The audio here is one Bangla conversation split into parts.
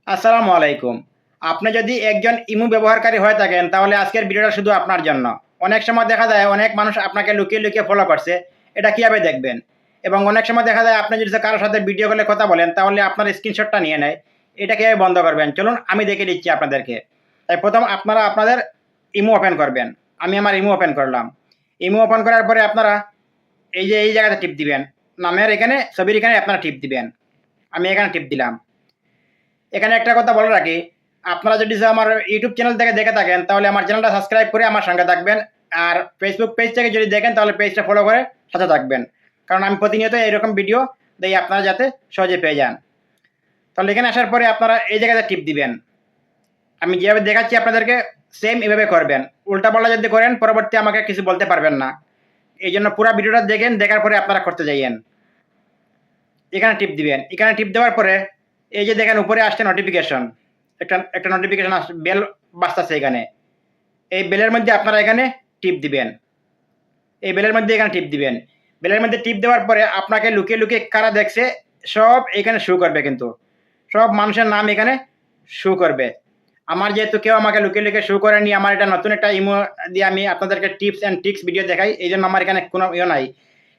আসসালামু আলাইকুম। আপনি যদি একজন ইমো ব্যবহারকারী হয়ে থাকেন তাহলে আজকের ভিডিওটা শুধু আপনার জন্য। অনেক সময় দেখা যায় অনেক মানুষ আপনাকে লুকিয়ে, লুকিয়ে ফলো করছে। এটা কিভাবে দেখবেন? এবং অনেক সময় দেখা যায় আপনি যদি কারো সাথে ভিডিও কলে কথা বলেন তাহলে আপনার স্ক্রিনশটটা নিয়ে নেয়। এটা কিভাবে বন্ধ করবেন? চলুন আমি দেখিয়ে দিচ্ছি আপনাদেরকে। তাই প্রথম আপনারা আপনাদের ইমো ওপেন করবেন। আমি আমার ইমো ওপেন করলাম। ইমো ওপেন করার পরে আপনারা এই যে এই জায়গাতে টিপ দিবেন। নামের এখানে ছবির এখানে আপনারা টিপ দিবেন। আমি এখানে টিপ দিলাম। এখানে একটা কথা বলে রাখি, আপনারা যদি আমার ইউটিউব চ্যানেল থেকে দেখে থাকেন তাহলে আমার চ্যানেলটা সাবস্ক্রাইব করে আমার সঙ্গে থাকবেন। আর ফেসবুক পেজ থেকে যদি দেখেন তাহলে পেজটা ফলো করে সাথে থাকবেন। কারণ আমি প্রতিনিয়ত এরকম ভিডিও দেই, আপনারা যাতে সহজে পেয়ে যান। তাহলে এখানে আসার পরে আপনারা এই জায়গাতে টিপ দিবেন। আমি যেভাবে দেখাচ্ছি আপনাদেরকে সেম এভাবে করবেন। উল্টাপাল্টা যদি করেন পরবর্তী আমাকে কিছু বলতে পারবেন না। এই জন্য পুরো ভিডিওটা দেখেন, দেখার পরে আপনারা করতে যাইয়েন। এখানে টিপ দিবেন। এখানে টিপ দেওয়ার পরে এই যে দেখেন উপরে আসছে নোটিফিকেশন, একটা নোটিফিকেশন আসছে, বেল বাজতেছে এখানে। এই বেলের মধ্যে আপনারা এখানে টিপ দিবেন। এই বেলের মধ্যে এখানে টিপ দিবেন। বেলের মধ্যে টিপ দেওয়ার পরে আপনাকে লুকিয়ে লুকিয়ে কারা দেখছে সব এখানে শো করবে, কিন্তু সব মানুষের নাম এখানে শো করবে। আমার যেহেতু কেউ আমাকে লুকিয়ে লুকিয়ে শো করেনি, আমার এটা নতুন একটা ইমো দিয়ে আমি আপনাদেরকে টিপস অ্যান্ড ট্রিক্স ভিডিও দেখাই, এই জন্য আমার এখানে কোনো ইয়ে নাই।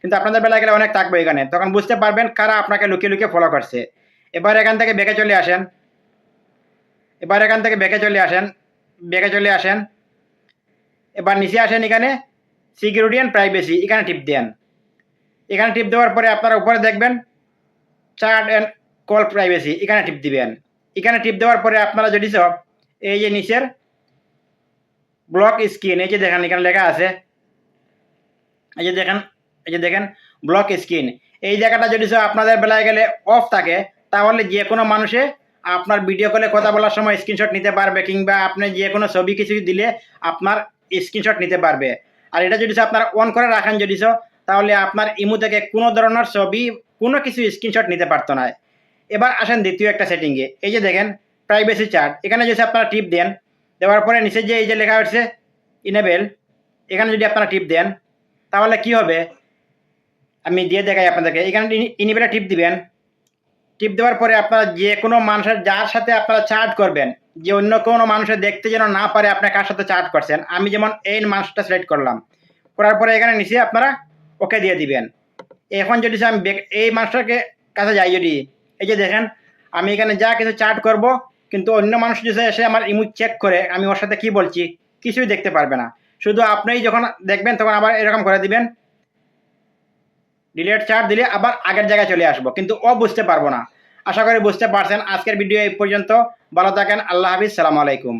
কিন্তু আপনাদের বেলা গেলে অনেক থাকবে এখানে, তখন বুঝতে পারবেন কারা আপনাকে লুকিয়ে লুকিয়ে ফলো করছে। এবার এখান থেকে ব্যাকে চলে আসেন। এবার এখান থেকে ব্যাকে চলে আসেন। ব্যাকে চলে আসেন। এবার নিচে আসেন, এখানে সিকিউরিটি অ্যান্ড প্রাইভেসি এখানে টিপ দেন। এখানে টিপ দেওয়ার পরে আপনারা উপরে দেখবেন চ্যাট অ্যান্ড কল প্রাইভেসি এখানে টিপ দিবেন। এখানে টিপ দেওয়ার পরে আপনারা যদি সব এই যে নিচের ব্লক স্ক্রিন, এই যে দেখেন এখানে লেখা আছে, এই যে দেখেন, এই যে দেখেন ব্লক স্ক্রিন, এই জায়গাটা যদি আপনাদের বেলায় গেলে অফ থাকে তাহলে যে কোনো মানুষে আপনার ভিডিও কলে কথা বলার সময় স্ক্রিনশট নিতে পারবে, কিংবা আপনি যে কোনো ছবি কিছু দিলে আপনার স্ক্রিনশট নিতে পারবে। আর এটা যদি আপনারা অন করে রাখেন যদি তাহলে আপনার ইমো থেকে কোনো ধরনের ছবি কোনো কিছু স্ক্রিনশট নিতে পারতো না। এবার আসেন দ্বিতীয় একটা সেটিংয়ে, এই যে দেখেন প্রাইভেসি চার্ট, এখানে যদি আপনারা টিপ দেন, দেওয়ার পরে নিচে যে এই যে লেখা হচ্ছে ইনেবেল, এখানে যদি আপনারা টিপ দেন তাহলে কি হবে আমি দিয়ে দেখাই আপনাদেরকে। এখানে ইনেবেলে টিপ দিবেন। টিপ দেওয়ার পরে আপনারা যে কোনো মানুষের যার সাথে আপনারা চ্যাট করবেন, যে অন্য কোনো মানুষের দেখতে যেন না পারে আপনি কার সাথে চ্যাট করছেন। আমি যেমন এই মানুষটা সিলেক্ট করলাম, করার পরে এখানে নিচে আপনারা ওকে দিয়ে দিবেন। এখন যদি আমি এই মানুষটাকে কাছে যাই, যদি এই যে দেখেন আমি এখানে যা কিছু চ্যাট করব, কিন্তু অন্য মানুষ যদি এসে আমার ইমো চেক করে আমি ওর সাথে কি বলছি কিছুই দেখতে পারবে না। শুধু আপনিই যখন দেখবেন তখন আবার এরকম করে দিবেন, ডিলেট চ্যাট দিলে আবার আগের জায়গায় চলে আসবো, কিন্তু ও বুঝতে পারবো না। আশা করি বুঝতে পারছেন। আজকের ভিডিও এই পর্যন্ত। ভালো থাকেন। আল্লাহ হাফিজ। সালামু আলাইকুম।